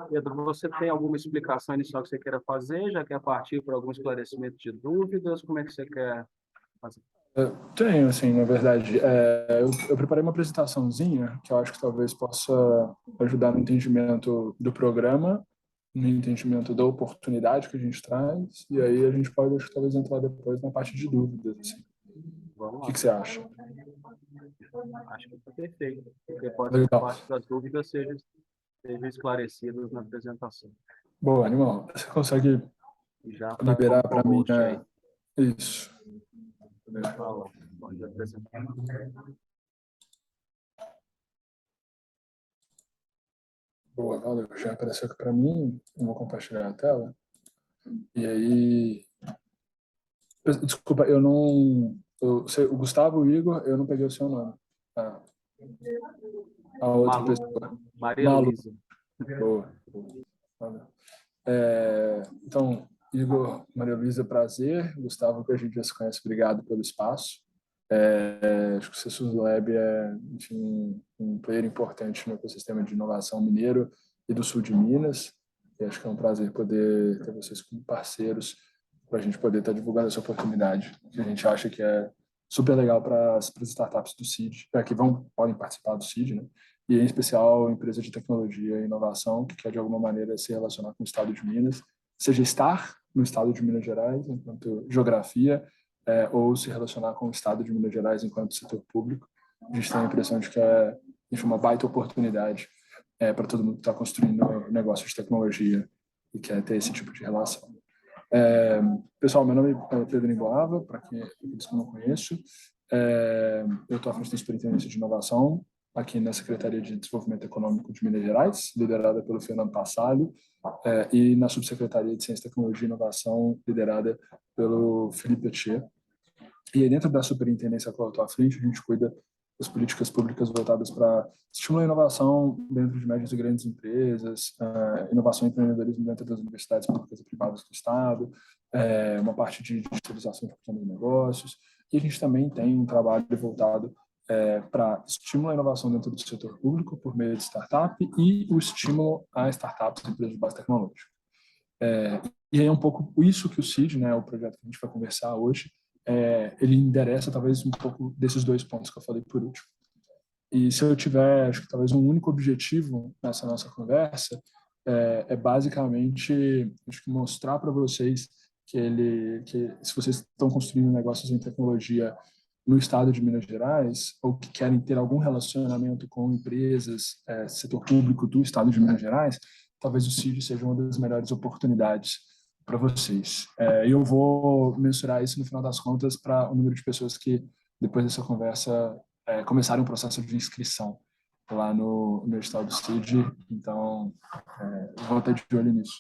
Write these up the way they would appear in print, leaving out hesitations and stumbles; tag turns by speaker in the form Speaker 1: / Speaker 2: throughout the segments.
Speaker 1: Pedro, você tem alguma explicação inicial que você queira fazer? Já quer partir para algum esclarecimento de dúvidas? Como é que você quer fazer?
Speaker 2: Tenho, assim, na verdade. Eu preparei uma apresentaçãozinha que eu acho que talvez possa ajudar no entendimento do programa, no entendimento da oportunidade que a gente traz, e aí a gente pode, acho que talvez, entrar depois na parte de dúvidas, assim.
Speaker 1: Vamos
Speaker 2: O
Speaker 1: lá.
Speaker 2: que você acha?
Speaker 1: Acho que está perfeito, porque pode ser que
Speaker 2: Legal.
Speaker 1: parte das dúvidas sejam esclarecidas na apresentação.
Speaker 2: Boa, animal. Você consegue
Speaker 1: Já está
Speaker 2: liberar
Speaker 1: como
Speaker 2: para mim
Speaker 1: co-host aí.
Speaker 2: isso?
Speaker 1: Fala, pode apresentar.
Speaker 2: Boa, valeu. Já apareceu aqui para mim. Eu vou compartilhar a tela. E aí... Desculpa, eu não... o Gustavo, o Igor, eu não peguei o seu nome. Tá. A outra
Speaker 1: Malu,
Speaker 2: pessoa.
Speaker 1: Maria
Speaker 2: Malu.
Speaker 1: Luísa.
Speaker 2: Boa. Valeu. Então, Igor, Maria Luísa, prazer. Gustavo, que a gente já se conhece, obrigado pelo espaço. Acho que o Cessus Lab é, enfim, um player importante no ecossistema de inovação mineiro e do sul de Minas. E acho que é um prazer poder ter vocês como parceiros para a gente poder estar divulgando essa oportunidade, que a gente acha que é super legal para as startups do CID, que podem participar do CID, né? E em especial empresa de tecnologia e inovação que quer de alguma maneira se relacionar com o estado de Minas, seja estar no estado de Minas Gerais enquanto geografia, ou se relacionar com o estado de Minas Gerais enquanto setor público. A gente tem a impressão de que é, enfim, uma baita oportunidade para todo mundo que está construindo um negócio de tecnologia e quer ter esse tipo de relação. Pessoal, meu nome é Pedro Emboava, para aqueles que eu não conheço. Eu estou à frente da Superintendência de Inovação, aqui na Secretaria de Desenvolvimento Econômico de Minas Gerais, liderada pelo Fernando Passalho, e na Subsecretaria de Ciência, Tecnologia e Inovação, liderada pelo Felipe Etier. E aí, dentro da superintendência que eu estou à frente, a gente cuida das políticas públicas voltadas para estimular a inovação dentro de médias e grandes empresas, inovação e empreendedorismo dentro das universidades públicas e privadas do Estado, uma parte de digitalização de pequenos negócios. E a gente também tem um trabalho voltado para estímulo à inovação dentro do setor público por meio de startup e o estímulo a startups e empresas de base tecnológica. E aí é um pouco isso que o CID, né, o projeto que a gente vai conversar hoje, ele endereça talvez um pouco desses dois pontos que eu falei por último. E se eu tiver, acho que talvez um único objetivo nessa nossa conversa, basicamente, acho que mostrar para vocês que se vocês estão construindo negócios em tecnologia no estado de Minas Gerais, ou que querem ter algum relacionamento com empresas, setor público do estado de Minas Gerais, talvez o CID seja uma das melhores oportunidades para vocês. E eu vou mensurar isso, no final das contas, para o número de pessoas que, depois dessa conversa, começarem um processo de inscrição lá no estado do CID. Então, vou estar de olho nisso.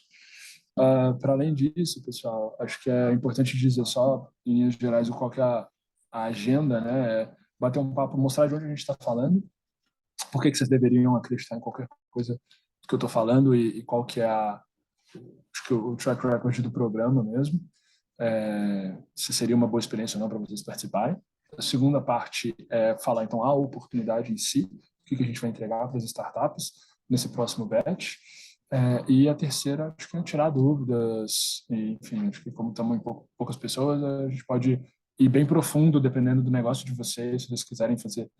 Speaker 2: Para além disso, pessoal, acho que é importante dizer só, em linhas gerais, qual que é a agenda, né? Bater um papo, mostrar de onde a gente está falando, por que vocês deveriam acreditar em qualquer coisa que eu estou falando e qual que é acho que o track record do programa mesmo, se seria uma boa experiência ou não para vocês participarem. A segunda parte é falar, então, a oportunidade em si, o que a gente vai entregar para as startups nesse próximo batch. E a terceira, acho que é tirar dúvidas, e, enfim, acho que como estamos em poucas pessoas, a gente pode ir bem profundo, dependendo do negócio de vocês, se vocês quiserem fazer,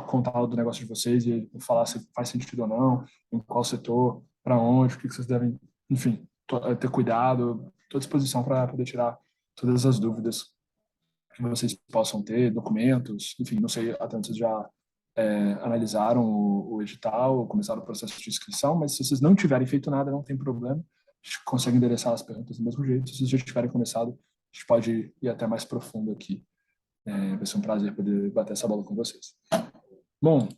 Speaker 2: contar do negócio de vocês e falar se faz sentido ou não, em qual setor, para onde, o que vocês devem, enfim, ter cuidado, estou à disposição para poder tirar todas as dúvidas que vocês possam ter, documentos, enfim, não sei até onde vocês já analisaram o edital, começaram o processo de inscrição, mas se vocês não tiverem feito nada, não tem problema, a gente consegue endereçar as perguntas do mesmo jeito. Se vocês já tiverem começado, a gente pode ir até mais profundo aqui. Vai ser um prazer poder bater essa bola com vocês. Bom,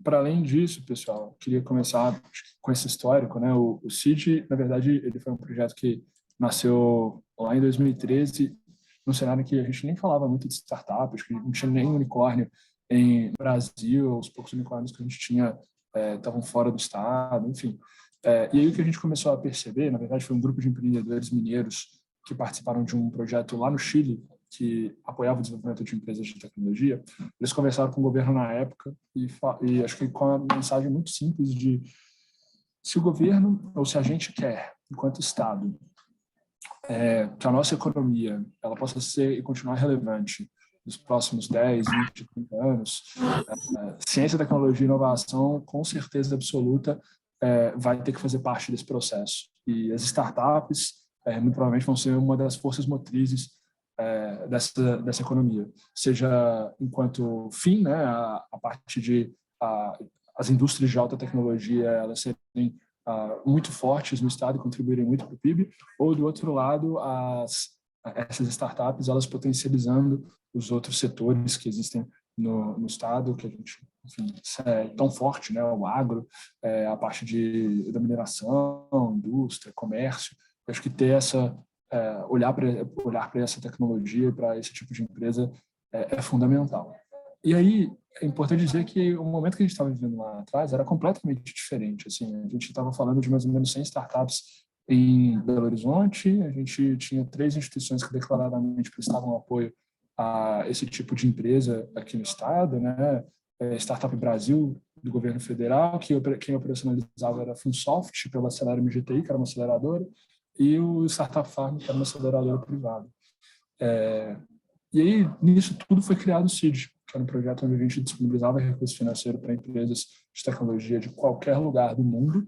Speaker 2: para além disso, pessoal, queria começar com esse histórico, né? O CID, na verdade, ele foi um projeto que nasceu lá em 2013, num cenário em que a gente nem falava muito de startups, que não tinha nem unicórnio em Brasil, os poucos unicórnios que a gente tinha estavam fora do estado, enfim. E aí o que a gente começou a perceber, na verdade, foi um grupo de empreendedores mineiros que participaram de um projeto lá no Chile, que apoiava o desenvolvimento de empresas de tecnologia, eles conversaram com o governo na época e acho que com uma mensagem muito simples de se o governo, ou se a gente quer, enquanto Estado, que a nossa economia ela possa ser e continuar relevante nos próximos 10, 20, 30 anos, ciência, tecnologia e inovação, com certeza absoluta, vai ter que fazer parte desse processo. E as startups, muito provavelmente, vão ser uma das forças motrizes dessa economia. Seja enquanto fim, né, a parte de as indústrias de alta tecnologia elas serem muito fortes no Estado e contribuírem muito para o PIB, ou, do outro lado, essas startups elas potencializando os outros setores que existem no Estado, que a gente, enfim, é tão forte, né? O agro, a parte da mineração, indústria, comércio. Eu acho que ter olhar para essa tecnologia, para esse tipo de empresa, é fundamental. E aí, é importante dizer que o momento que a gente estava vivendo lá atrás era completamente diferente. Assim, a gente estava falando de mais ou menos 100 startups em Belo Horizonte, a gente tinha 3 instituições que declaradamente prestavam apoio a esse tipo de empresa aqui no estado, né? Startup Brasil, do governo federal, que quem operacionalizava era a Funsoft, pela Acelera MGTI, que era uma aceleradora, e o Startup Farm, que era uma aceleradora privada. E aí, nisso tudo, foi criado o CID, que era um projeto onde a gente disponibilizava recurso financeiro para empresas de tecnologia de qualquer lugar do mundo,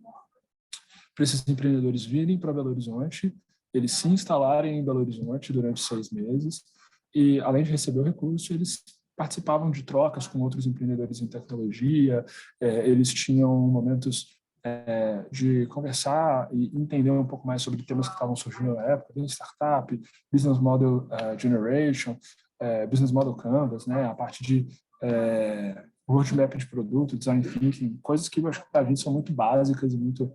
Speaker 2: para esses empreendedores virem para Belo Horizonte, eles se instalarem em Belo Horizonte durante 6 meses, e, além de receber o recurso, eles participavam de trocas com outros empreendedores em tecnologia, eles tinham momentos de conversar e entender um pouco mais sobre temas que estavam surgindo na época, startup, business model generation, business model canvas, né, a parte de roadmap de produto, design thinking, coisas que eu acho que para a gente são muito básicas e muito,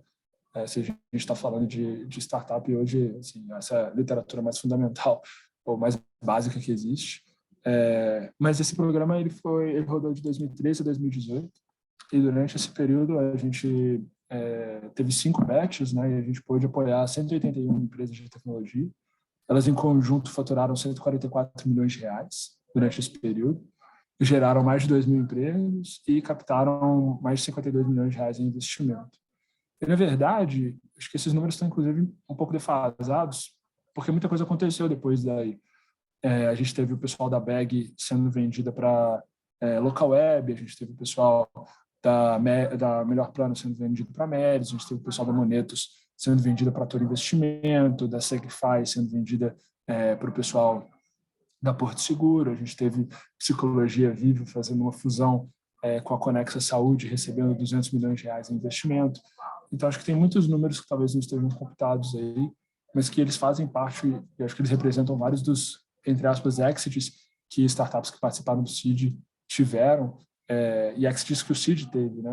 Speaker 2: se a gente está falando de startup hoje, assim, essa literatura mais fundamental ou mais básica que existe. Mas esse programa ele rodou de 2013 a 2018, e durante esse período a gente teve 5 batches, né, e a gente pôde apoiar 181 empresas de tecnologia. Elas, em conjunto, faturaram 144 milhões de reais durante esse período, geraram mais de 2.000 empregos e captaram mais de 52 milhões de reais em investimento. E, na verdade, acho que esses números estão, inclusive, um pouco defasados, porque muita coisa aconteceu depois daí. A gente teve o pessoal da Bag sendo vendida para Local Web, a gente teve o pessoal da Melhor Plano sendo vendido para Meris, a gente teve o pessoal da Monetos sendo vendida para Toro Investimento, da Segfy sendo vendida para o pessoal da Porto Seguro, a gente teve Psicologia Viva fazendo uma fusão com a Conexa Saúde, recebendo 200 milhões de reais em investimento. Então, acho que tem muitos números que talvez não estejam computados aí, mas que eles fazem parte, e acho que eles representam vários dos, entre aspas, exits que startups que participaram do CID tiveram, e exits que o CID teve, né?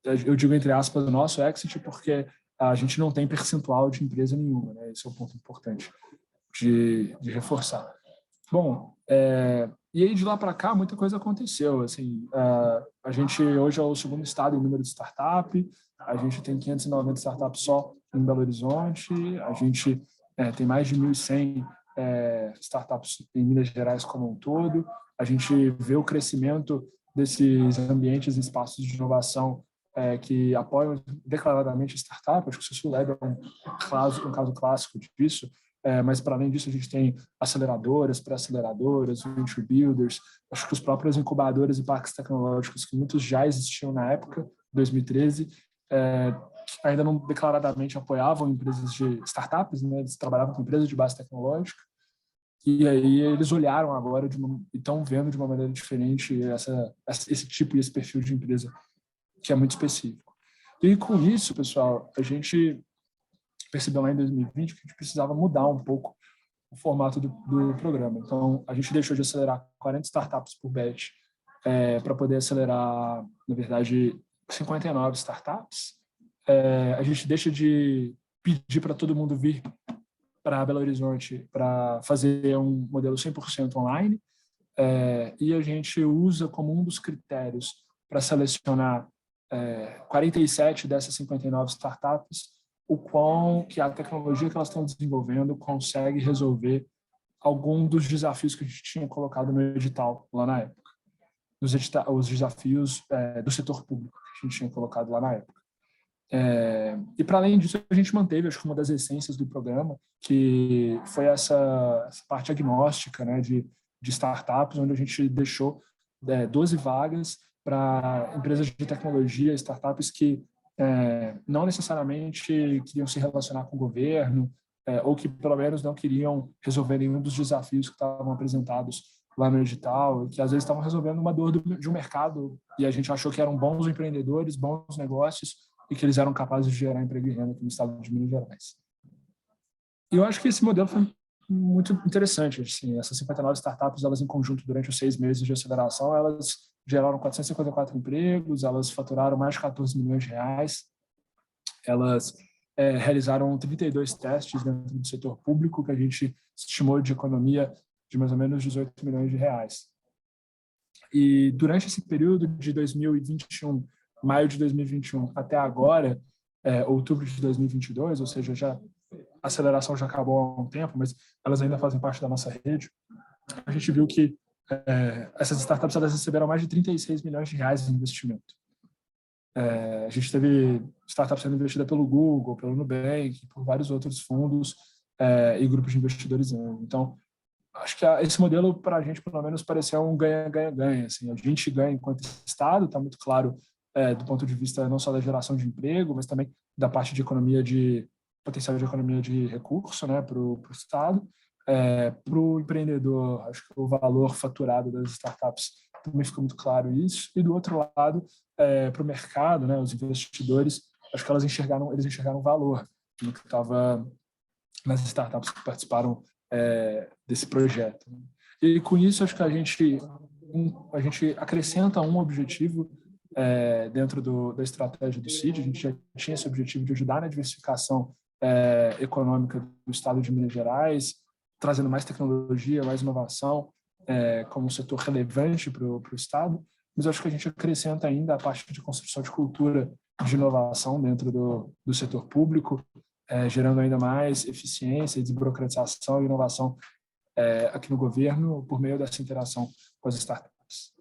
Speaker 2: Eu digo entre aspas o nosso exit porque a gente não tem percentual de empresa nenhuma, né? Esse é um ponto importante de reforçar. Bom, e aí de lá para cá muita coisa aconteceu. Assim, a gente hoje é o segundo estado em número de startup, a gente tem 590 startups só em Belo Horizonte, a gente tem mais de 1.100 startups em Minas Gerais como um todo, a gente vê o crescimento desses ambientes e espaços de inovação que apoiam declaradamente a startup. Acho que o SUSLab é um caso clássico disso. Mas, para além disso, a gente tem aceleradoras, pré-aceleradoras, venture builders, acho que os próprios incubadoras e parques tecnológicos, que muitos já existiam na época, 2013, ainda não declaradamente apoiavam empresas de startups, né? Eles trabalhavam com empresas de base tecnológica, e aí eles olharam agora e estão vendo de uma maneira diferente esse tipo e esse perfil de empresa, que é muito específico. E com isso, pessoal, a gente percebeu lá em 2020 que a gente precisava mudar um pouco o formato do programa. Então, a gente deixou de acelerar 40 startups por batch para poder acelerar, na verdade, 59 startups. A gente deixa de pedir para todo mundo vir para Belo Horizonte para fazer um modelo 100% online, e a gente usa como um dos critérios para selecionar 47 dessas 59 startups o quão que a tecnologia que elas estão desenvolvendo consegue resolver algum dos desafios que a gente tinha colocado no edital lá na época, os desafios do setor público que a gente tinha colocado lá na época. E, para além disso, a gente manteve, acho que uma das essências do programa, que foi essa parte agnóstica, né, de startups, onde a gente deixou 12 vagas para empresas de tecnologia, startups que não necessariamente queriam se relacionar com o governo, ou que, pelo menos, não queriam resolver nenhum dos desafios que estavam apresentados lá no edital, que às vezes estavam resolvendo uma dor de um mercado, e a gente achou que eram bons empreendedores, bons negócios, e que eles eram capazes de gerar emprego e renda aqui no estado de Minas Gerais. E eu acho que esse modelo foi muito interessante. Assim, essas 59 startups, elas em conjunto, durante os 6 meses de aceleração, elas geraram 454 empregos, elas faturaram mais de 14 milhões de reais, elas realizaram 32 testes dentro do setor público, que a gente estimou de economia de mais ou menos 18 milhões de reais. E durante esse período de 2021, maio de 2021 até agora, outubro de 2022, ou seja, a aceleração já acabou há um tempo, mas elas ainda fazem parte da nossa rede, a gente viu que essas startups elas receberam mais de 36 milhões de reais em investimento. A gente teve startups sendo investida pelo Google, pelo Nubank, por vários outros fundos e grupos de investidores. Então, acho que esse modelo, para a gente, pelo menos, pareceu um ganha-ganha-ganha. Assim, a gente ganha enquanto Estado, está muito claro do ponto de vista não só da geração de emprego, mas também da parte de economia potencial de economia de recurso, né, para o Estado. Para o empreendedor, acho que o valor faturado das startups também ficou muito claro isso. E do outro lado, para o mercado, né, os investidores, acho que eles enxergaram valor no que estava nas startups que participaram desse projeto. E com isso, acho que a gente acrescenta um objetivo dentro da estratégia do CID. A gente já tinha esse objetivo de ajudar na diversificação econômica do estado de Minas Gerais, trazendo mais tecnologia, mais inovação, como um setor relevante para o estado, mas acho que a gente acrescenta ainda a parte de construção de cultura de inovação dentro do setor público, gerando ainda mais eficiência, desburocratização e inovação aqui no governo por meio dessa interação com as startups.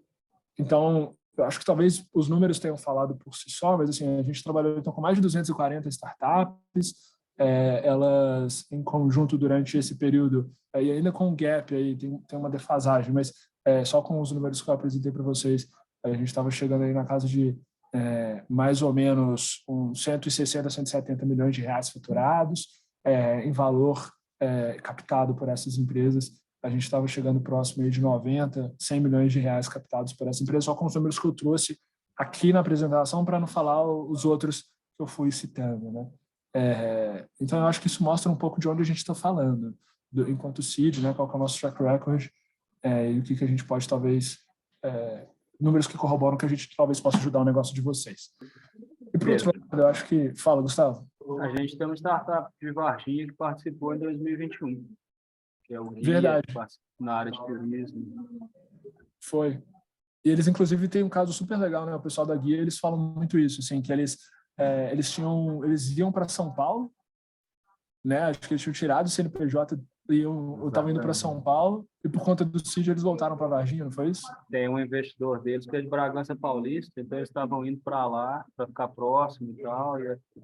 Speaker 2: Então, eu acho que talvez os números tenham falado por si só, mas assim, a gente trabalhou então com mais de 240 startups, elas em conjunto durante esse período, e ainda com um gap aí, tem uma defasagem, mas só com os números que eu apresentei para vocês, a gente estava chegando aí na casa de mais ou menos 160, 170 milhões de reais faturados, em valor captado por essas empresas. A gente estava chegando próximo aí de 90, 100 milhões de reais captados por essa empresa, só com os números que eu trouxe aqui na apresentação, para não falar os outros que eu fui citando, né? Então, eu acho que isso mostra um pouco de onde a gente está falando, enquanto CID, né, qual que é o nosso track record, e o que a gente pode, talvez, números que corroboram que a gente talvez possa ajudar o negócio de vocês. E, por outro lado, eu acho que... Fala, Gustavo.
Speaker 1: A gente tem uma startup de Varginha que participou em 2021, que é o Guia,
Speaker 2: Verdade.
Speaker 1: na área de turismo.
Speaker 2: Foi. E eles, inclusive, têm um caso super legal, né? O pessoal da Guia, eles falam muito isso, assim, que eles iam para São Paulo, né? Acho que eles tinham tirado o CNPJ e eu estava indo para São Paulo, e por conta do CID eles voltaram para Varginha, não foi isso?
Speaker 1: Tem um investidor deles que é de Bragança Paulista, então eles estavam indo para lá para ficar próximo e tal,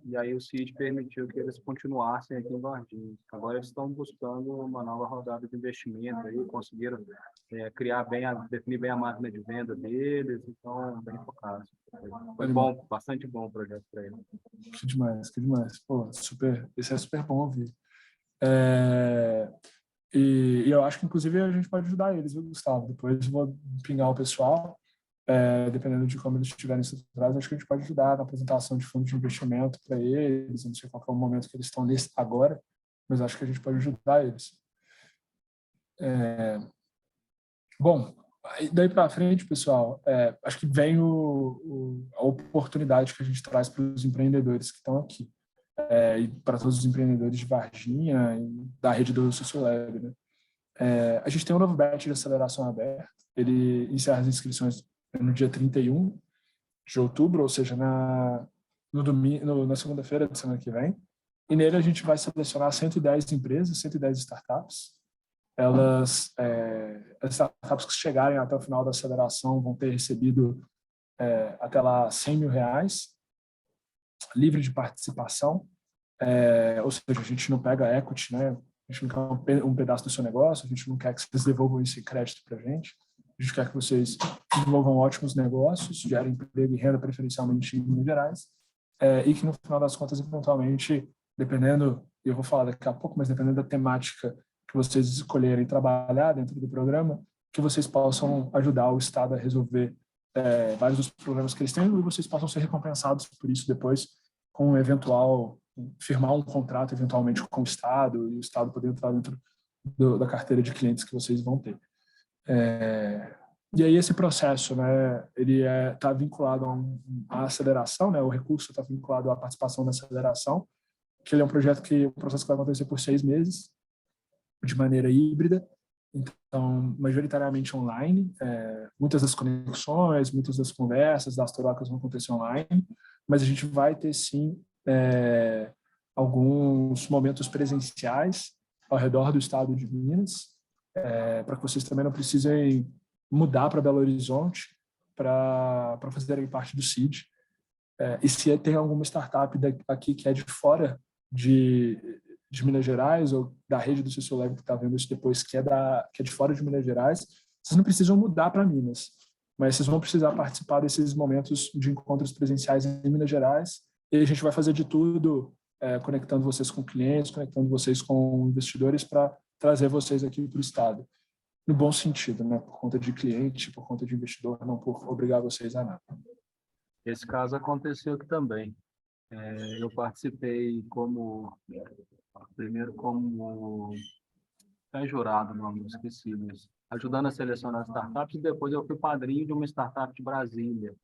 Speaker 1: e aí o CID permitiu que eles continuassem aqui em Varginha. Agora eles estão buscando uma nova rodada de investimento aí, conseguiram definir bem a máquina de venda deles, então bem focados. Foi bom, bastante bom o projeto para eles.
Speaker 2: Que demais, que demais. Pô, isso é super bom ouvir. E eu acho que, inclusive, a gente pode ajudar eles, viu, Gustavo? Depois eu vou pingar o pessoal, dependendo de como eles estiverem estruturados, acho que a gente pode ajudar na apresentação de fundos de investimento para eles. Eu não sei qual é o momento que eles estão nesse agora, mas acho que a gente pode ajudar eles. Bom, daí para frente, pessoal, acho que vem a oportunidade que a gente traz para os empreendedores que estão aqui. E para todos os empreendedores de Varginha e da rede do Sociolab, né? A gente tem um novo batch de aceleração aberto, ele encerra as inscrições no dia 31 de outubro, ou seja, na segunda-feira da semana que vem, e nele a gente vai selecionar 110 empresas, 110 startups, as startups que chegarem até o final da aceleração vão ter recebido até lá R$100 mil, livre de participação, ou seja, a gente não pega equity, né? A gente não quer um pedaço do seu negócio, a gente não quer que vocês devolvam esse crédito para a gente quer que vocês desenvolvam ótimos negócios, gerem emprego e renda preferencialmente em Minas Gerais, e que no final das contas, eventualmente, dependendo, eu vou falar daqui a pouco, mas dependendo da temática que vocês escolherem trabalhar dentro do programa, que vocês possam ajudar o Estado a resolver vários dos problemas que eles têm e vocês possam ser recompensados por isso depois com um eventual, firmar um contrato eventualmente com o Estado e o Estado poder entrar dentro da carteira de clientes que vocês vão ter. E aí esse processo, né, ele está vinculado à aceleração, né, o recurso está vinculado à participação na aceleração, que ele é um projeto o processo que vai acontecer por 6 meses, de maneira híbrida, então majoritariamente online, muitas das conexões, muitas das conversas, das trocas vão acontecer online, mas a gente vai ter sim alguns momentos presenciais ao redor do estado de Minas, para que vocês também não precisem mudar para Belo Horizonte para fazerem parte do CID. E se tem alguma startup aqui que é de fora de Minas Gerais ou da rede do CCULab que está vendo isso depois, que é de fora de Minas Gerais, vocês não precisam mudar para Minas, mas vocês vão precisar participar desses momentos de encontros presenciais em Minas Gerais e a gente vai fazer de tudo, conectando vocês com clientes, conectando vocês com investidores para trazer vocês aqui para o estado. No bom sentido, né? Por conta de cliente, por conta de investidor, não por obrigar vocês a nada.
Speaker 1: Esse caso aconteceu aqui também. Eu participei primeiro como jurado, não esqueci, mas ajudando a selecionar startups, e depois eu fui padrinho de uma startup de Brasília.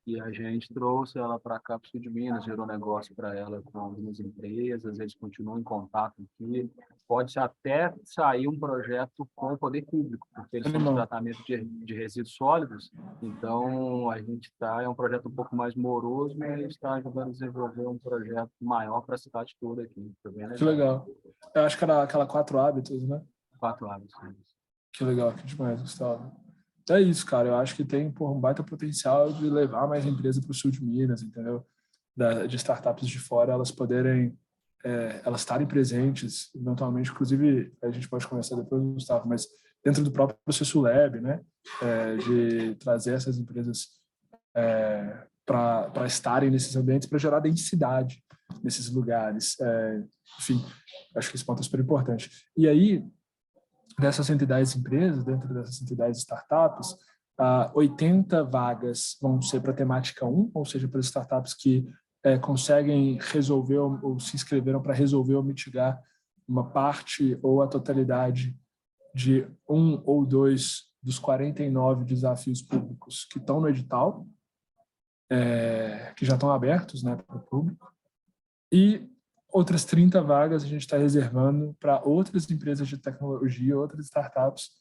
Speaker 1: E a gente trouxe ela para cá, para o sul de Minas, gerou negócio para ela com algumas empresas, eles continuam em contato aqui. Pode até sair um projeto com o poder público, porque eles são de tratamento de resíduos sólidos, então a gente é um projeto um pouco mais moroso, mas está ajudando a desenvolver um projeto maior para a cidade toda aqui.
Speaker 2: Que legal. Eu acho que era aquela 4 hábitos, né?
Speaker 1: 4 hábitos.
Speaker 2: Que legal, que demais, Gustavo. É isso, cara. Eu acho que tem um baita potencial de levar mais empresas para o sul de Minas, entendeu? De startups de fora, elas poderem, elas estarem presentes, eventualmente, inclusive, a gente pode conversar depois, Gustavo, mas dentro do próprio CCULab, né? De trazer essas empresas para estarem nesses ambientes, para gerar densidade nesses lugares. Enfim, acho que esse ponto é super importante. E aí, dessas entidades empresas, dentro dessas entidades startups, 80 vagas vão ser para temática 1, ou seja, para startups que conseguem resolver ou se inscreveram para resolver ou mitigar uma parte ou a totalidade de 1 ou 2 dos 49 desafios públicos que estão no edital, que já estão abertos, né, para o público. E outras 30 vagas a gente está reservando para outras empresas de tecnologia, outras startups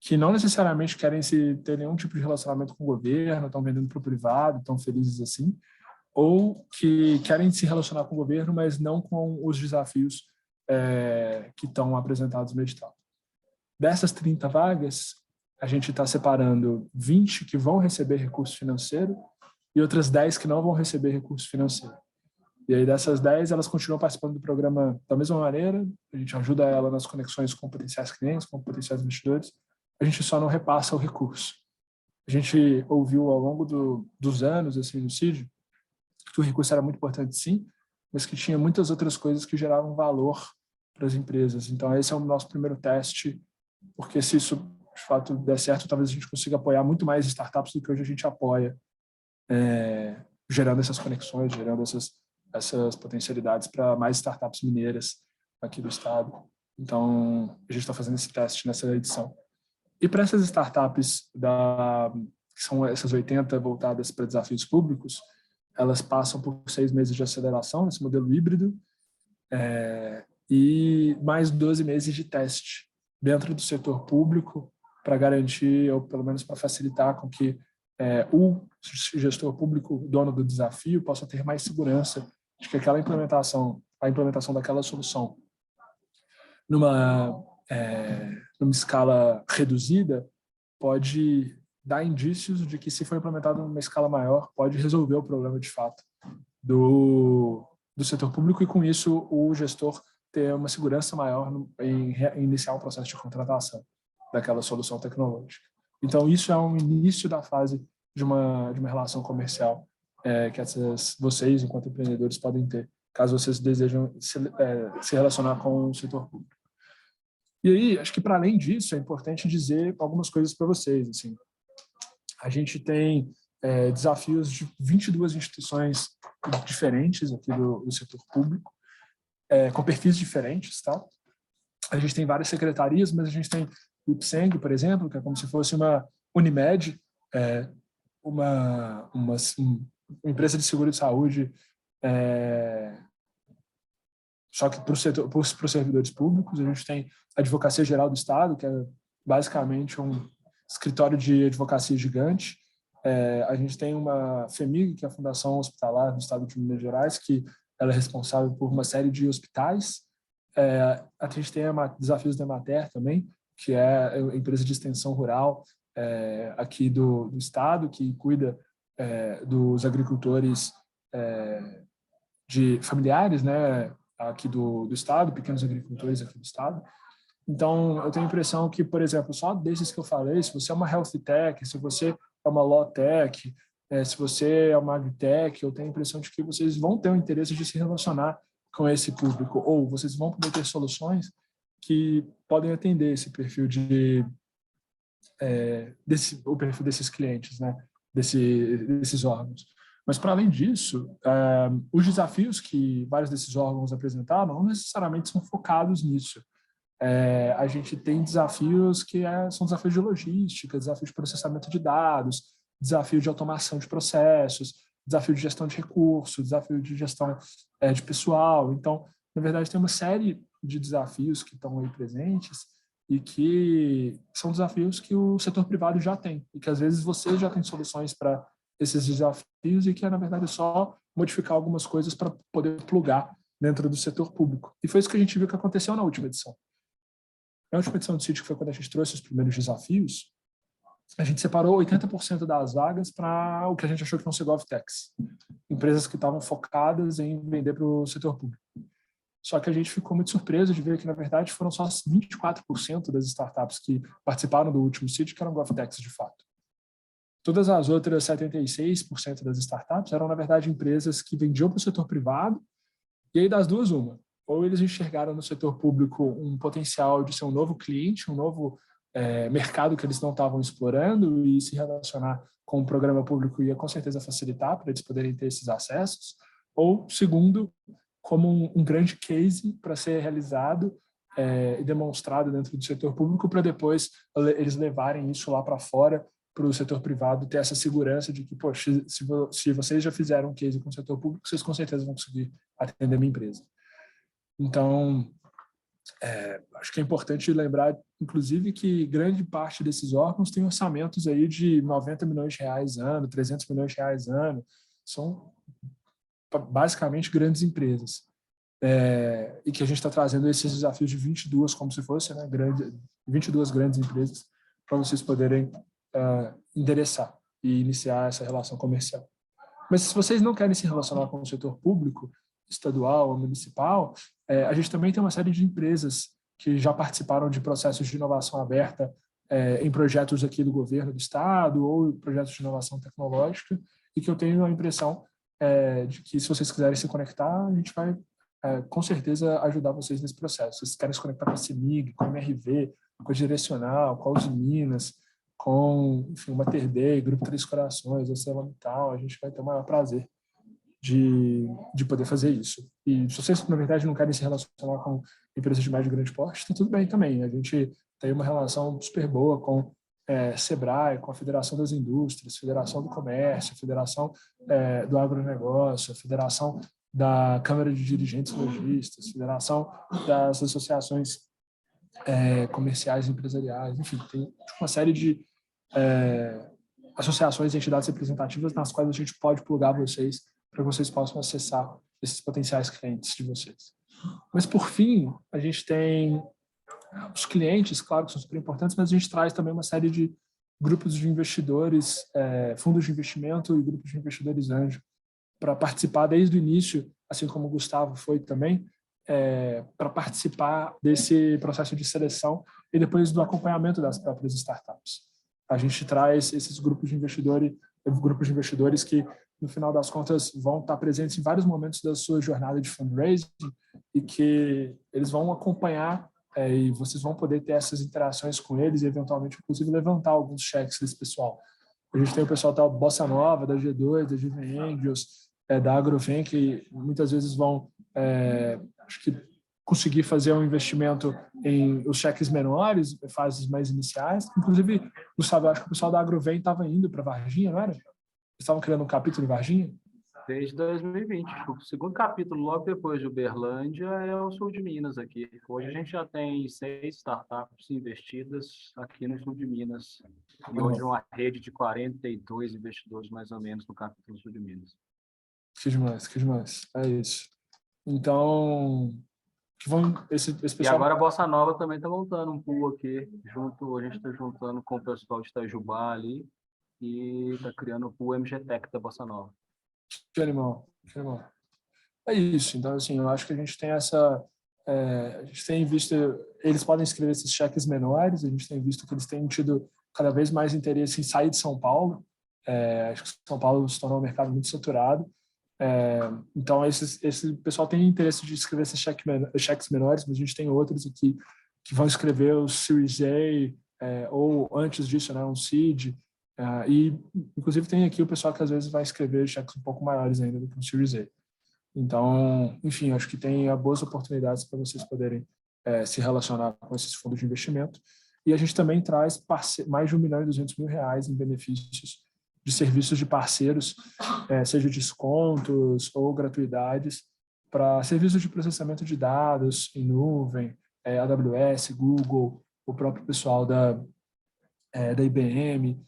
Speaker 2: que não necessariamente querem ter nenhum tipo de relacionamento com o governo, estão vendendo para o privado, estão felizes assim, ou que querem se relacionar com o governo, mas não com os desafios que estão apresentados no edital. Dessas 30 vagas, a gente está separando 20 que vão receber recurso financeiro e outras 10 que não vão receber recurso financeiro. E aí, dessas 10, elas continuam participando do programa da mesma maneira, a gente ajuda ela nas conexões com potenciais clientes, com potenciais investidores, a gente só não repassa o recurso. A gente ouviu ao longo dos anos, assim, no CID, que o recurso era muito importante, sim, mas que tinha muitas outras coisas que geravam valor para as empresas. Então, esse é o nosso primeiro teste, porque se isso, de fato, der certo, talvez a gente consiga apoiar muito mais startups do que hoje a gente apoia, gerando essas conexões, gerando essas potencialidades para mais startups mineiras aqui do estado. Então, a gente está fazendo esse teste nessa edição. E para essas startups, que são essas 80 voltadas para desafios públicos, elas passam por 6 meses de aceleração, nesse modelo híbrido, e mais 12 meses de teste dentro do setor público para garantir, ou pelo menos para facilitar com que o gestor público, dono do desafio, possa ter mais segurança de que a implementação daquela solução numa numa escala reduzida, pode dar indícios de que, se for implementado numa escala maior, pode resolver o problema de fato do setor público, e com isso o gestor ter uma segurança maior em iniciar um processo de contratação daquela solução tecnológica. Então, isso é um início da fase de uma relação comercial que vocês, enquanto empreendedores, podem ter, caso vocês desejam se relacionar com o setor público. E aí, acho que, para além disso, é importante dizer algumas coisas para vocês. Assim, a gente tem desafios de 22 instituições diferentes aqui do setor público, com perfis diferentes, tá? A gente tem várias secretarias, mas a gente tem o IPSENG, por exemplo, que é como se fosse uma Unimed, uma empresa de seguro de saúde, só que para os servidores públicos. A gente tem a Advocacia Geral do Estado, que é basicamente um escritório de advocacia gigante. A gente tem uma FEMIG, que é a Fundação Hospitalar do Estado de Minas Gerais, que ela é responsável por uma série de hospitais. A gente tem Desafios da Emater também, que é a empresa de extensão rural aqui do Estado, que cuida dos agricultores de familiares, né, aqui do Estado, pequenos agricultores aqui do Estado. Então, eu tenho a impressão que, por exemplo, só desses que eu falei, se você é uma health tech, se você é uma law tech, se você é uma agritech, eu tenho a impressão de que vocês vão ter o interesse de se relacionar com esse público, ou vocês vão poder ter soluções que podem atender esse perfil o perfil desses clientes, né, desses órgãos. Mas, para além disso, os desafios que vários desses órgãos apresentaram não necessariamente são focados nisso. A gente tem desafios que são desafios de logística, desafios de processamento de dados, desafio de automação de processos, desafio de gestão de recursos, desafio de gestão de pessoal. Então, na verdade, tem uma série de desafios que estão aí presentes e que são desafios que o setor privado já tem, e que às vezes vocês já têm soluções para esses desafios, e que, na verdade, é só modificar algumas coisas para poder plugar dentro do setor público. E foi isso que a gente viu que aconteceu na última edição. Na última edição do sítio, que foi quando a gente trouxe os primeiros desafios, a gente separou 80% das vagas para o que a gente achou que iam ser GovTechs, empresas que estavam focadas em vender para o setor público. Só que a gente ficou muito surpreso de ver que, na verdade, foram só 24% das startups que participaram do último sítio que eram GovTechs de fato. Todas as outras 76% das startups eram, na verdade, empresas que vendiam para o setor privado, e aí das duas, uma. Ou eles enxergaram no setor público um potencial de ser um novo cliente, um novo mercado que eles não estavam explorando, e se relacionar com o programa público ia com certeza facilitar para eles poderem ter esses acessos. Ou, segundo, como um grande case para ser realizado e demonstrado dentro do setor público, para depois eles levarem isso lá para fora, para o setor privado ter essa segurança de que, poxa, se vocês já fizeram um case com o setor público, vocês com certeza vão conseguir atender a minha empresa. Então, acho que é importante lembrar, inclusive, que grande parte desses órgãos tem orçamentos aí de 90 milhões de reais ano, 300 milhões de reais ano. São basicamente grandes empresas. E que a gente está trazendo esses desafios de 22, como se fosse, né, 22 grandes empresas, para vocês poderem endereçar e iniciar essa relação comercial. Mas se vocês não querem se relacionar com o setor público, estadual ou municipal, a gente também tem uma série de empresas que já participaram de processos de inovação aberta em projetos aqui do governo do estado ou projetos de inovação tecnológica, e que eu tenho a impressão de que, se vocês quiserem se conectar, a gente vai com certeza ajudar vocês nesse processo. Se vocês querem se conectar com a CEMIG, com a MRV, com a Direcional, com a Uzi Minas, com, enfim, o Mater Dei, Grupo Três Corações, a Celantal, a gente vai ter o maior prazer de poder fazer isso. E se vocês, na verdade, não querem se relacionar com empresas de médio e grande porte, está tudo bem também. A gente tem uma relação super boa com SEBRAE, com a Federação das Indústrias, Federação do Comércio, Federação do Agronegócio, Federação da Câmara de Dirigentes Lojistas, Federação das Associações comerciais e empresariais, enfim, tem uma série de associações e entidades representativas nas quais a gente pode plugar vocês para que vocês possam acessar esses potenciais clientes de vocês. Mas, por fim, a gente tem Os clientes, claro, que são super importantes, mas a gente traz também uma série de grupos de investidores, fundos de investimento e grupos de investidores anjo, para participar desde o início, assim como o Gustavo foi também, para participar desse processo de seleção e depois do acompanhamento das próprias startups. A gente traz esses grupos de investidores que, no final das contas, vão estar presentes em vários momentos da sua jornada de fundraising e que eles vão acompanhar e vocês vão poder ter essas interações com eles e, eventualmente, inclusive, levantar alguns cheques desse pessoal. A gente tem o pessoal da Bossa Nova, da G2, da Juven Angels, da Agroven, que muitas vezes vão, acho que, conseguir fazer um investimento em os cheques menores, fases mais iniciais. Inclusive, Gustavo, acho que o pessoal da Agroven estava indo para Varginha, não era? Eles estavam criando um capítulo em Varginha?
Speaker 1: Desde 2020. O segundo capítulo, logo depois de Uberlândia, é o sul de Minas aqui. Hoje a gente já tem 6 startups investidas aqui no sul de Minas. E hoje uma rede de 42 investidores, mais ou menos, no capítulo sul de Minas.
Speaker 2: Que demais, que demais. É isso. Então, que vão, esse
Speaker 1: E
Speaker 2: pessoal...
Speaker 1: agora a Bossa Nova também está montando um pool aqui. A gente está juntando com o pessoal de Itajubá ali e está criando o pool MGTech da Bossa Nova.
Speaker 2: Que animal, que animal. É isso. Então, assim, eu acho que a gente tem essa... a gente tem visto... Eles podem escrever esses cheques menores, a gente tem visto que eles têm tido cada vez mais interesse em sair de São Paulo. Acho que São Paulo se tornou um mercado muito saturado. Então, esse pessoal tem interesse de escrever esses cheques menores, mas a gente tem outros aqui que vão escrever o Series A, ou antes disso, né, um Seed. E, inclusive, tem aqui o pessoal que às vezes vai escrever cheques um pouco maiores ainda do que um Series A. Então, enfim, acho que tem boas oportunidades para vocês poderem se relacionar com esses fundos de investimento. E a gente também traz mais de R$1.200.000 em benefícios de serviços de parceiros, seja descontos ou gratuidades, para serviços de processamento de dados em nuvem, AWS, Google, o próprio pessoal da IBM,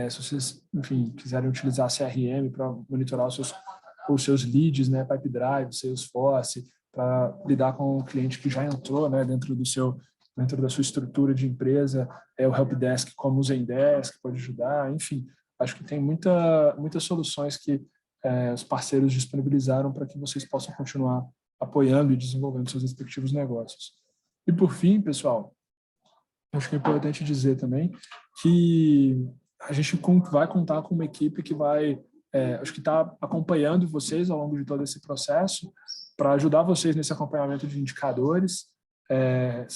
Speaker 2: se vocês, enfim, quiserem utilizar CRM para monitorar os seus leads, né, Pipedrive, Salesforce, para lidar com o cliente que já entrou, né, dentro da sua estrutura de empresa, o Helpdesk como o Zendesk pode ajudar, enfim, acho que tem muitas soluções que os parceiros disponibilizaram para que vocês possam continuar apoiando e desenvolvendo seus respectivos negócios. E por fim, pessoal, acho que é importante dizer também que a gente vai contar com uma equipe que vai, acho que está acompanhando vocês ao longo de todo esse processo para ajudar vocês nesse acompanhamento de indicadores,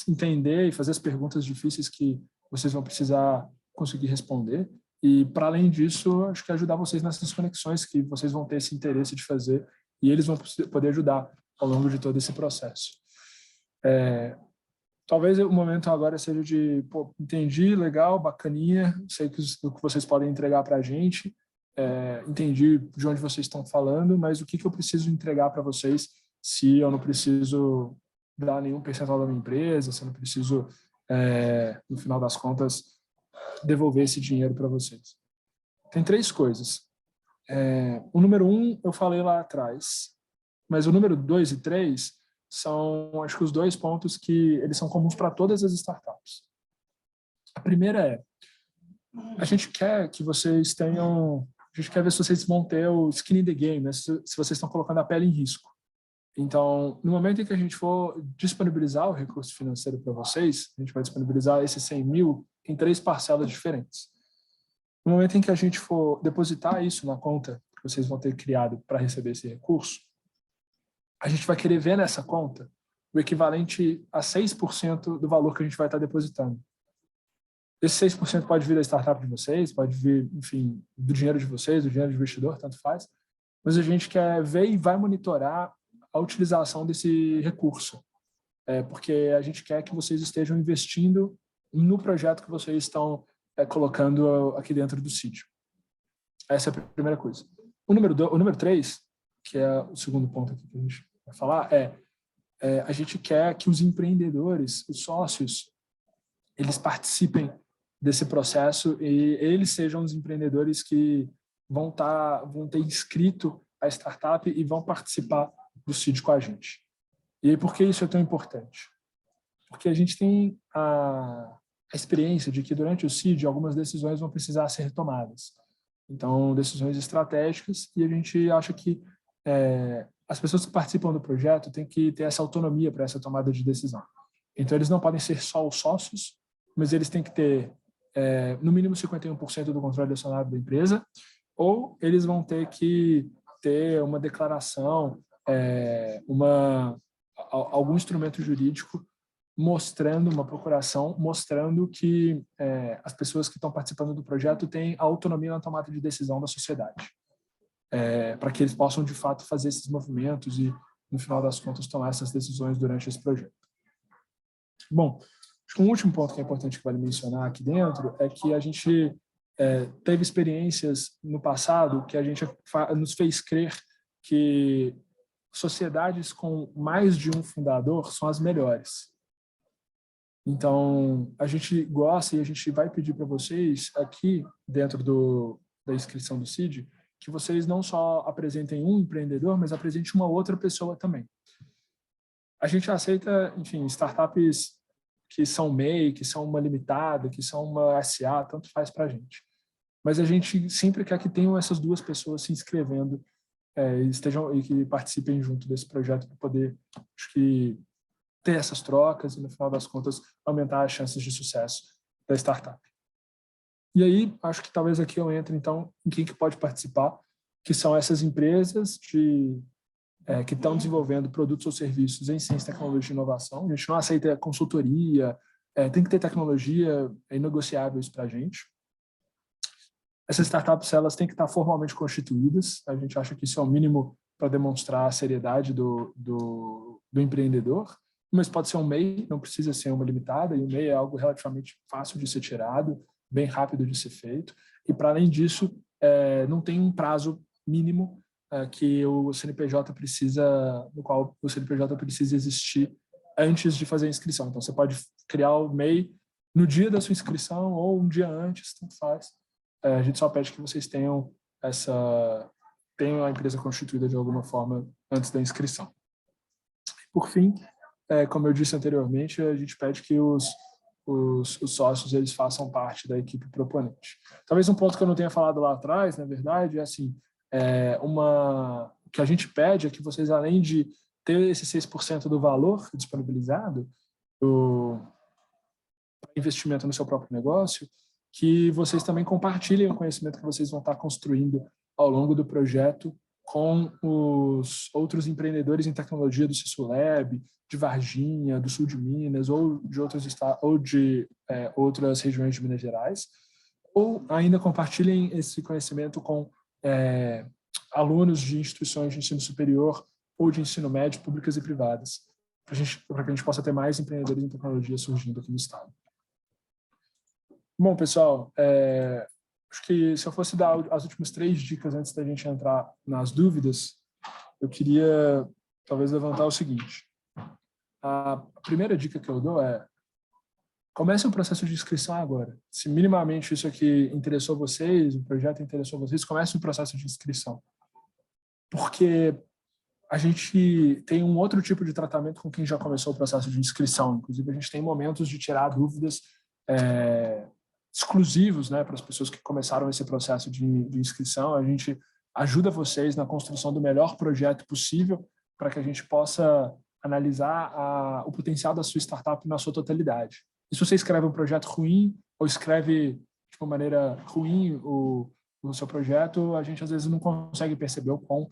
Speaker 2: entender e fazer as perguntas difíceis que vocês vão precisar conseguir responder. E, para além disso, acho que ajudar vocês nessas conexões que vocês vão ter esse interesse de fazer e eles vão poder ajudar ao longo de todo esse processo. Talvez o momento agora seja de, entendi, legal, bacaninha, sei o que vocês podem entregar para a gente, entendi de onde vocês estão falando, mas o que eu preciso entregar para vocês se eu não preciso dar nenhum percentual da minha empresa, se eu não preciso, no final das contas, devolver esse dinheiro para vocês. Tem 3 coisas. O número 1 eu falei lá atrás, mas o número 2 e 3 são, acho que, os 2 pontos que eles são comuns para todas as startups. A primeira a gente quer que vocês tenham, a gente quer ver se vocês vão ter o skin in the game, né? Se vocês estão colocando a pele em risco. Então, no momento em que a gente for disponibilizar o recurso financeiro para vocês, a gente vai disponibilizar esses 100 mil em 3 parcelas diferentes. No momento em que a gente for depositar isso na conta que vocês vão ter criado para receber esse recurso, a gente vai querer ver nessa conta o equivalente a 6% do valor que a gente vai estar depositando. Esse 6% pode vir da startup de vocês, pode vir, enfim, do dinheiro de vocês, do dinheiro do investidor, tanto faz, mas a gente quer ver e vai monitorar a utilização desse recurso, porque a gente quer que vocês estejam investindo no projeto que vocês estão colocando aqui dentro do sítio. Essa é a primeira coisa. O número 3, que é o segundo ponto aqui que a gente vai falar, a gente quer que os empreendedores, os sócios, eles participem desse processo e eles sejam os empreendedores que vão ter inscrito a startup e vão participar do seed com a gente. E por que isso é tão importante? porque a gente tem a experiência de que durante o CID algumas decisões vão precisar ser tomadas. Então, decisões estratégicas, e a gente acha que as pessoas que participam do projeto têm que ter essa autonomia para essa tomada de decisão. Então, eles não podem ser só os sócios, mas eles têm que ter, no mínimo, 51% do controle acionário da empresa, ou eles vão ter que ter uma declaração, algum instrumento jurídico mostrando, uma procuração, mostrando que as pessoas que estão participando do projeto têm autonomia na tomada de decisão da sociedade, para que eles possam, de fato, fazer esses movimentos e, no final das contas, tomar essas decisões durante esse projeto. Bom, acho que um último ponto que é importante que vale mencionar aqui dentro é que a gente teve experiências no passado que a gente nos fez crer que sociedades com mais de um fundador são as melhores. Então, a gente gosta e a gente vai pedir para vocês aqui, dentro da inscrição do CID, que vocês não só apresentem um empreendedor, mas apresentem uma outra pessoa também. A gente aceita, enfim, startups que são MEI, que são uma limitada, que são uma SA, tanto faz para a gente. Mas a gente sempre quer que tenham essas duas pessoas se inscrevendo e que participem junto desse projeto para poder, acho que, ter essas trocas e, no final das contas, aumentar as chances de sucesso da startup. E aí, acho que talvez aqui eu entre, então, em quem que pode participar, que são essas empresas que estão desenvolvendo produtos ou serviços em ciência, tecnologia e inovação. A gente não aceita consultoria, tem que ter tecnologia, é inegociável isso para a gente. Essas startups, elas têm que estar formalmente constituídas. A gente acha que isso é o mínimo para demonstrar a seriedade do empreendedor. Mas pode ser um MEI, não precisa ser uma limitada, e o MEI é algo relativamente fácil de ser tirado, bem rápido de ser feito. E, para além disso, não tem um prazo mínimo que o CNPJ precisa, no qual o CNPJ precisa existir antes de fazer a inscrição. Então, você pode criar o MEI no dia da sua inscrição ou um dia antes, tanto faz. A gente só pede que vocês tenham a empresa constituída de alguma forma antes da inscrição. Por fim, como eu disse anteriormente, a gente pede que os sócios eles façam parte da equipe proponente. Talvez um ponto que eu não tenha falado lá atrás, na verdade, é assim, o que a gente pede é que vocês, além de ter esse 6% do valor disponibilizado para investimento no seu próprio negócio, que vocês também compartilhem o conhecimento que vocês vão estar construindo ao longo do projeto com os outros empreendedores em tecnologia do CISULab, de Varginha, do sul de Minas, ou de outros estados, ou de outras regiões de Minas Gerais, ou ainda compartilhem esse conhecimento com alunos de instituições de ensino superior ou de ensino médio, públicas e privadas, para que a gente possa ter mais empreendedores em tecnologia surgindo aqui no estado. Bom, pessoal, acho que se eu fosse dar as últimas 3 dicas antes da gente entrar nas dúvidas, eu queria talvez levantar o seguinte. A primeira dica que eu dou é: comece o processo de inscrição agora. Se minimamente isso aqui interessou vocês, o projeto interessou vocês, comece o processo de inscrição. Porque a gente tem um outro tipo de tratamento com quem já começou o processo de inscrição. Inclusive, a gente tem momentos de tirar dúvidas exclusivos, né, para as pessoas que começaram esse processo de inscrição. A gente ajuda vocês na construção do melhor projeto possível para que a gente possa analisar o potencial da sua startup na sua totalidade. E se você escreve um projeto ruim ou escreve de uma maneira ruim o seu projeto, a gente às vezes não consegue perceber o quão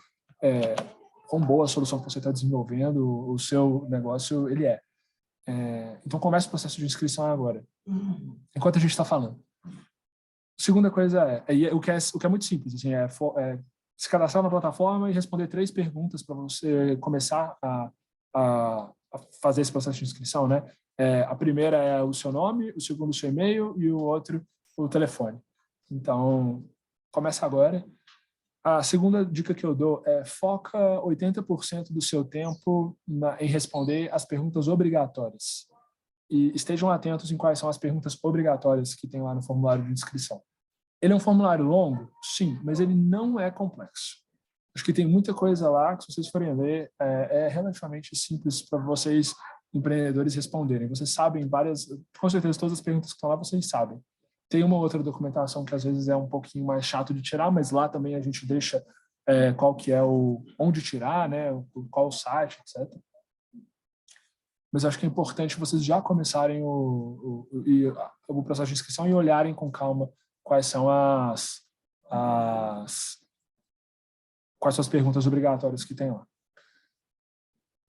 Speaker 2: boa a solução que você está desenvolvendo, o seu negócio, ele é. Então, comece o processo de inscrição agora, enquanto a gente está falando. A segunda coisa o que é muito simples, assim, se cadastrar na plataforma e responder 3 perguntas para você começar a fazer esse processo de inscrição, né? A primeira é o seu nome, o segundo o seu e-mail e o outro o telefone. Então, começa agora. A segunda dica que eu dou é: foca 80% do seu tempo em responder as perguntas obrigatórias. E estejam atentos em quais são as perguntas obrigatórias que tem lá no formulário de inscrição. Ele é um formulário longo? Sim, mas ele não é complexo. Acho que tem muita coisa lá que, se vocês forem ver, é relativamente simples para vocês empreendedores responderem. Vocês sabem com certeza todas as perguntas que estão lá vocês sabem. Tem uma outra documentação que às vezes é um pouquinho mais chato de tirar, mas lá também a gente deixa qual que é onde tirar, né, qual o site, etc. Mas acho que é importante vocês já começarem o processo de inscrição e olharem com calma quais são quais são as perguntas obrigatórias que tem lá.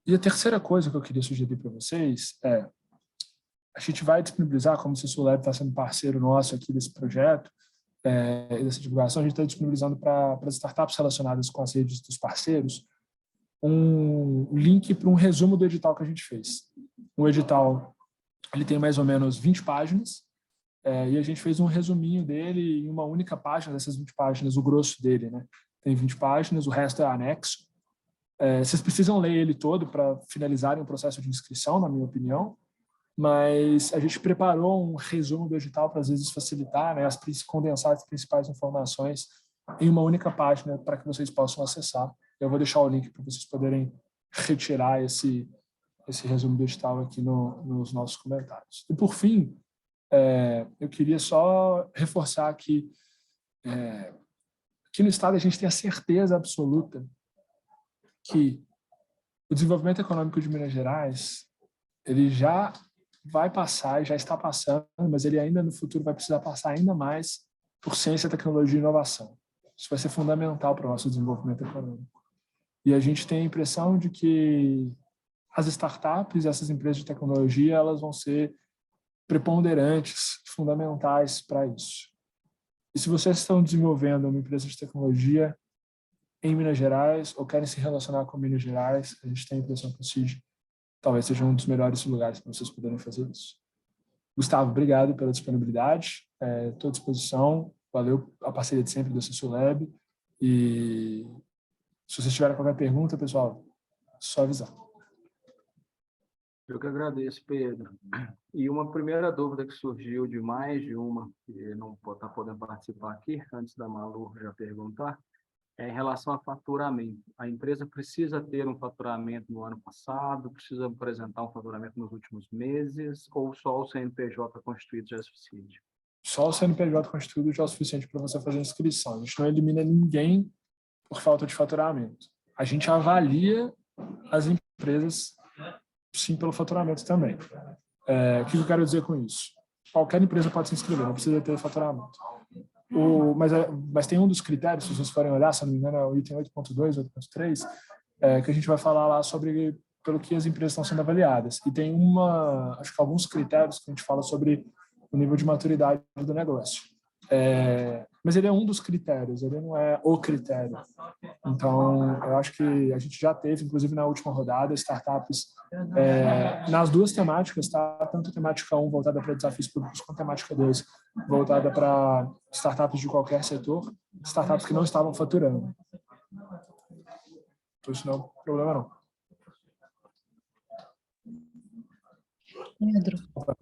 Speaker 2: E a terceira coisa que eu queria sugerir para vocês a gente vai disponibilizar, como o CSULab está sendo parceiro nosso aqui desse projeto, e dessa divulgação, a gente está disponibilizando para as startups relacionadas com as redes dos parceiros um link para um resumo do edital que a gente fez. O edital ele tem mais ou menos 20 páginas, e a gente fez um resuminho dele em uma única página, dessas 20 páginas, o grosso dele, né? Tem 20 páginas, o resto é anexo. Vocês precisam ler ele todo para finalizarem o processo de inscrição, na minha opinião, mas a gente preparou um resumo do edital para, às vezes, facilitar, né, condensar as principais informações em uma única página para que vocês possam acessar. Eu vou deixar o link para vocês poderem retirar esse resumo do edital aqui nos nossos comentários. E, por fim, eu queria só reforçar que aqui no Estado a gente tem a certeza absoluta que o desenvolvimento econômico de Minas Gerais ele já vai passar, já está passando, mas ele ainda no futuro vai precisar passar ainda mais por ciência, tecnologia e inovação. Isso vai ser fundamental para o nosso desenvolvimento econômico. E a gente tem a impressão de que as startups, essas empresas de tecnologia, elas vão ser preponderantes, fundamentais para isso. E se vocês estão desenvolvendo uma empresa de tecnologia em Minas Gerais ou querem se relacionar com Minas Gerais, a gente tem a impressão que o CID talvez seja um dos melhores lugares para vocês poderem fazer isso. Gustavo, obrigado pela disponibilidade. Estou à disposição. Valeu a parceria de sempre do CSULab. E se vocês tiverem qualquer pergunta, pessoal, só avisar.
Speaker 1: Eu que agradeço, Pedro. E uma primeira dúvida que surgiu de mais de uma, que não está podendo participar aqui, antes da Malu já perguntar, em relação a faturamento. A empresa precisa ter um faturamento no ano passado, precisa apresentar um faturamento nos últimos meses, ou só o CNPJ constituído já é suficiente?
Speaker 2: Só o CNPJ constituído já é o suficiente para você fazer a inscrição. A gente não elimina ninguém por falta de faturamento. A gente avalia as empresas, sim, pelo faturamento também. O que eu quero dizer com isso? Qualquer empresa pode se inscrever, não precisa ter faturamento. Mas tem um dos critérios, se vocês forem olhar, se não me engano, é o item 8.2, 8.3, que a gente vai falar lá sobre pelo que as empresas estão sendo avaliadas. E tem acho que alguns critérios que a gente fala sobre o nível de maturidade do negócio. Mas ele é um dos critérios, ele não é o critério. Então, eu acho que a gente já teve, inclusive na última rodada, startups nas duas temáticas, tá? Tanto a temática 1 voltada para desafios públicos, quanto a temática 2 voltada para startups de qualquer setor, startups que não estavam faturando. Então, isso não é um problema, não.
Speaker 3: Pedro,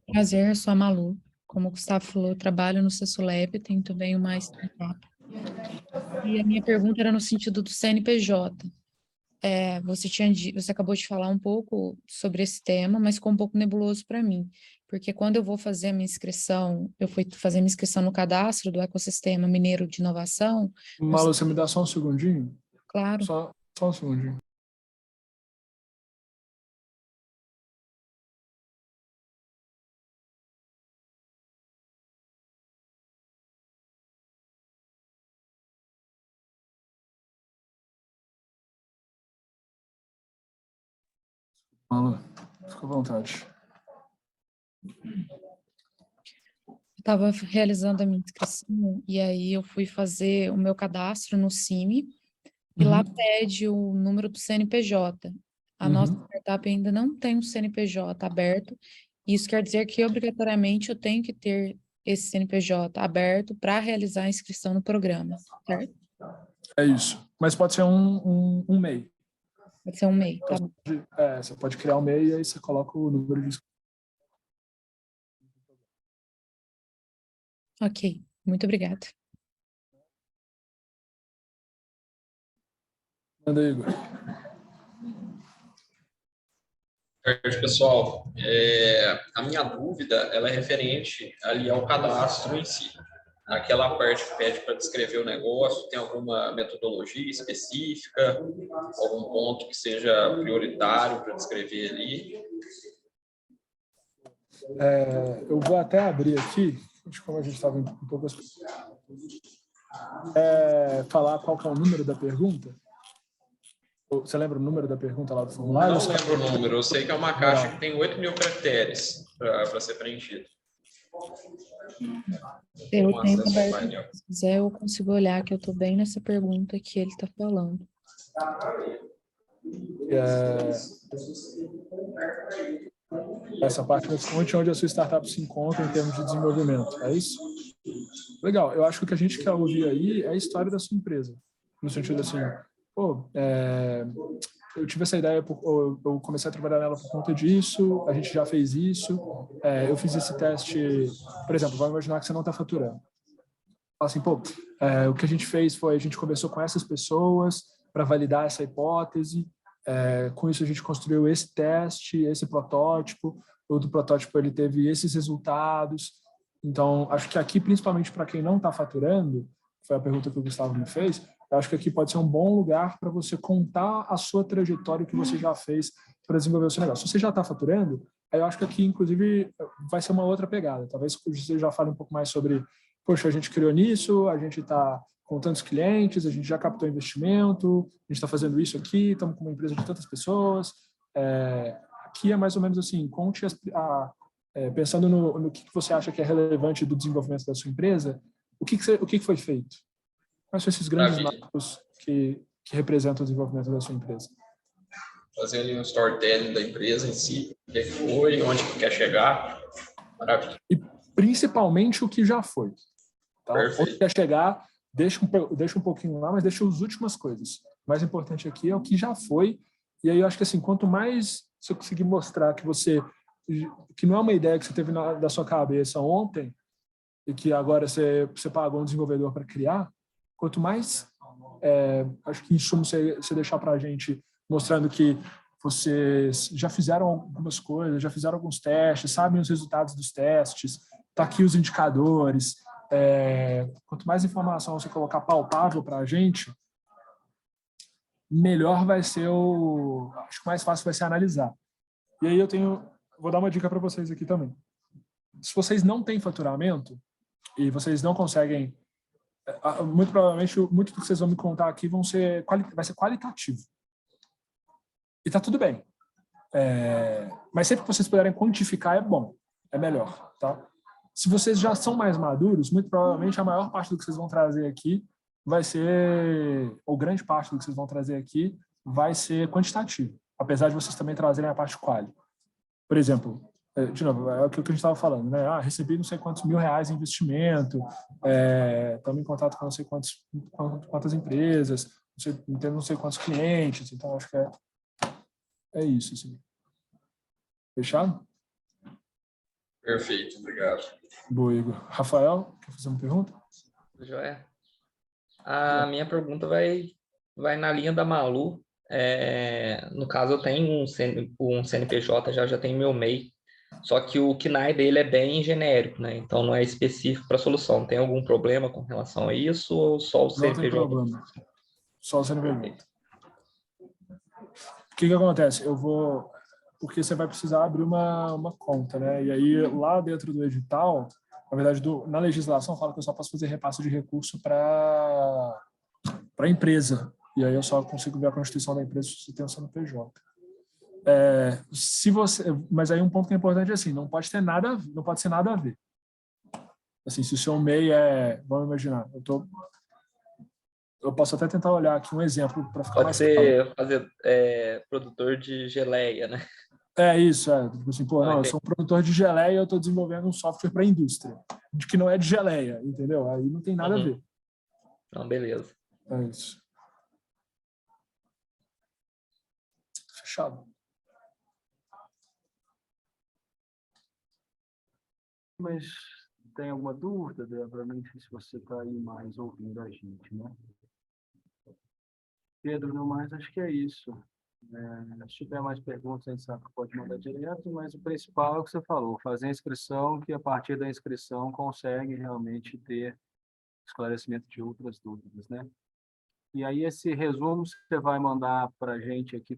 Speaker 3: prazer, sou a Malu. Como o Gustavo falou, eu trabalho no CSULab, tenho também uma startup. E a minha pergunta era no sentido do CNPJ. Você acabou de falar um pouco sobre esse tema, mas ficou um pouco nebuloso para mim, porque quando eu vou fazer a minha inscrição, eu fui fazer a minha inscrição no cadastro do Ecossistema Mineiro de Inovação.
Speaker 2: Malu, você me dá só um segundinho?
Speaker 3: Claro.
Speaker 2: Só um segundinho. Malu, fica à vontade.
Speaker 3: Estava realizando a minha inscrição e aí eu fui fazer o meu cadastro no CIMI e lá pede o número do CNPJ. A nossa startup ainda não tem um CNPJ aberto. Isso quer dizer que obrigatoriamente eu tenho que ter esse CNPJ aberto para realizar a inscrição no programa, certo?
Speaker 2: É isso. Mas pode ser um MEI.
Speaker 3: Pode ser um MEI, tá bom.
Speaker 2: Você pode criar um MEI e aí você coloca o número de inscrição.
Speaker 3: Ok, muito obrigada.
Speaker 2: Manda aí, Igor.
Speaker 4: tarde, pessoal. A minha dúvida ela é referente ali ao cadastro em si. Aquela parte que pede para descrever o negócio, tem alguma metodologia específica, algum ponto que seja prioritário para descrever ali?
Speaker 2: Eu vou até abrir aqui, como a gente estava em poucas... falar qual que é o número da pergunta? Você lembra o número da pergunta lá do formulário?
Speaker 4: Não lembro o número, eu sei que é uma caixa que tem 8.000 caracteres para ser preenchido.
Speaker 3: Eu tenho aberto, se quiser, eu consigo olhar que eu estou bem nessa pergunta que ele está falando.
Speaker 2: Essa parte onde a sua startup se encontra em termos de desenvolvimento, é isso? Legal, eu acho que o que a gente quer ouvir aí é a história da sua empresa, no sentido assim, eu tive essa ideia, eu comecei a trabalhar nela por conta disso, a gente já fez isso, eu fiz esse teste, por exemplo, vamos imaginar que você não está faturando. Fala assim, o que a gente fez foi, a gente conversou com essas pessoas para validar essa hipótese, com isso a gente construiu esse teste, esse protótipo, o do protótipo ele teve esses resultados. Então, acho que aqui, principalmente para quem não está faturando, foi a pergunta que o Gustavo me fez, eu acho que aqui pode ser um bom lugar para você contar a sua trajetória, o que você já fez para desenvolver o seu negócio. Se você já está faturando, aí eu acho que aqui, inclusive, vai ser uma outra pegada. Talvez você já fale um pouco mais sobre, poxa, a gente criou nisso, a gente está com tantos clientes, a gente já captou investimento, a gente está fazendo isso aqui, estamos com uma empresa de tantas pessoas. Aqui é mais ou menos assim, conte pensando no que você acha que é relevante do desenvolvimento da sua empresa, o que foi feito? Quais são esses grandes marcos que representam o desenvolvimento da sua empresa?
Speaker 4: Fazer ali um storytelling da empresa em si, o que foi, onde que quer chegar. Maravilha.
Speaker 2: E principalmente o que já foi. Tá? Onde quer chegar, deixa um pouquinho lá, mas deixa as últimas coisas. O mais importante aqui é o que já foi. E aí eu acho que assim, quanto mais você conseguir mostrar que não é uma ideia que você teve da sua cabeça ontem e que agora você pagou um desenvolvedor para criar, quanto mais, acho que em suma você deixar para a gente mostrando que vocês já fizeram algumas coisas, já fizeram alguns testes, sabem os resultados dos testes, tá aqui os indicadores. Quanto mais informação você colocar palpável para a gente, melhor vai ser acho que mais fácil vai ser analisar. E aí vou dar uma dica para vocês aqui também. Se vocês não têm faturamento e vocês não conseguem, muito provavelmente, muito do que vocês vão me contar aqui vai ser qualitativo. E tá tudo bem. Mas sempre que vocês puderem quantificar é bom, é melhor, tá? Se vocês já são mais maduros, muito provavelmente a maior parte do que vocês vão trazer aqui vai ser, ou grande parte do que vocês vão trazer aqui vai ser quantitativo, apesar de vocês também trazerem a parte quali. Por exemplo, de novo, é o que a gente estava falando, né? Recebi não sei quantos R$1.000 em investimento, estamos em contato com não sei quantas empresas, tendo não sei quantos clientes, então acho que é isso, assim. Fechado?
Speaker 4: Perfeito, obrigado.
Speaker 2: Boa, Igor. Rafael, quer fazer uma pergunta?
Speaker 5: Joia. A minha pergunta vai na linha da Malu. No caso, eu tenho um CNPJ, já tenho meu MEI, só que o KNAI dele é bem genérico, né? Então não é específico para a solução. Tem algum problema com relação a isso ou só o CNPJ?
Speaker 2: Não tem problema. Só o CNPJ. O que acontece? Porque você vai precisar abrir uma conta, né? E aí, lá dentro do edital, na verdade, na legislação, fala que eu só posso fazer repasse de recurso para a empresa. E aí eu só consigo ver a constituição da empresa se você tem um CNPJ. Mas aí um ponto que é importante é assim, não pode ser nada a ver. Assim, se o seu MEI vamos imaginar, eu posso até tentar olhar aqui um exemplo para ficar mais
Speaker 5: claro. Pode ser produtor de geleia, né?
Speaker 2: Isso, tipo assim, eu sou um produtor de geleia e eu estou desenvolvendo um software para a indústria, de que não é de geleia, entendeu? Aí não tem nada a ver.
Speaker 5: Não, beleza.
Speaker 2: É isso. Fechado.
Speaker 1: Mas tem alguma dúvida, Débora? Não sei se você está aí mais ouvindo a gente, né? Pedro, não mais, acho que é isso. Se tiver mais perguntas, a gente sabe que pode mandar direto, mas o principal é o que você falou, fazer a inscrição, que a partir da inscrição consegue realmente ter esclarecimento de outras dúvidas, né? E aí esse resumo você vai mandar para a gente aqui,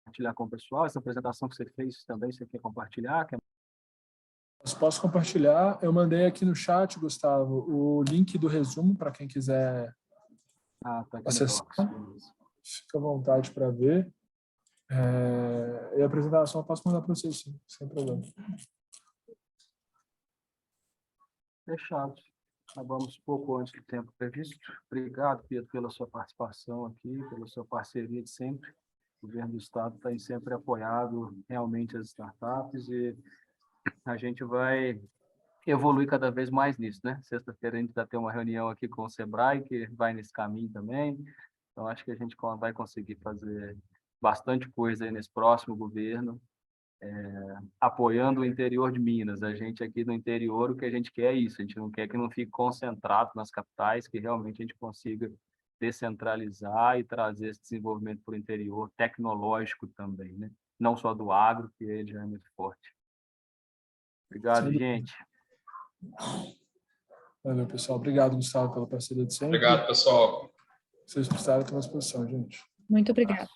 Speaker 1: compartilhar com o pessoal, essa apresentação que você fez também, você quer compartilhar?
Speaker 2: Posso compartilhar. Eu mandei aqui no chat, Gustavo, o link do resumo para quem quiser
Speaker 1: Tá aqui
Speaker 2: acessar.
Speaker 1: no box.
Speaker 2: Fica à vontade para ver. E a apresentação eu posso mandar para vocês, sim, sem problema.
Speaker 1: Fechado. Acabamos pouco antes do tempo previsto. Obrigado, Pedro, pela sua participação aqui, pela sua parceria de sempre. O governo do Estado tem sempre apoiado realmente as startups e a gente vai evoluir cada vez mais nisso, né? Sexta-feira a gente vai ter uma reunião aqui com o Sebrae, que vai nesse caminho também. Então, acho que a gente vai conseguir fazer bastante coisa aí nesse próximo governo, apoiando o interior de Minas. A gente aqui no interior, o que a gente quer é isso. A gente não quer que não fique concentrado nas capitais, que realmente a gente consiga descentralizar e trazer esse desenvolvimento para o interior, tecnológico também, né? Não só do agro, que ele já é muito forte. Obrigado, gente.
Speaker 2: Valeu, pessoal. Obrigado, Gustavo, pela parceria de sempre.
Speaker 4: Obrigado, pessoal.
Speaker 2: Vocês precisaram ter uma exposição, gente.
Speaker 3: Muito obrigada.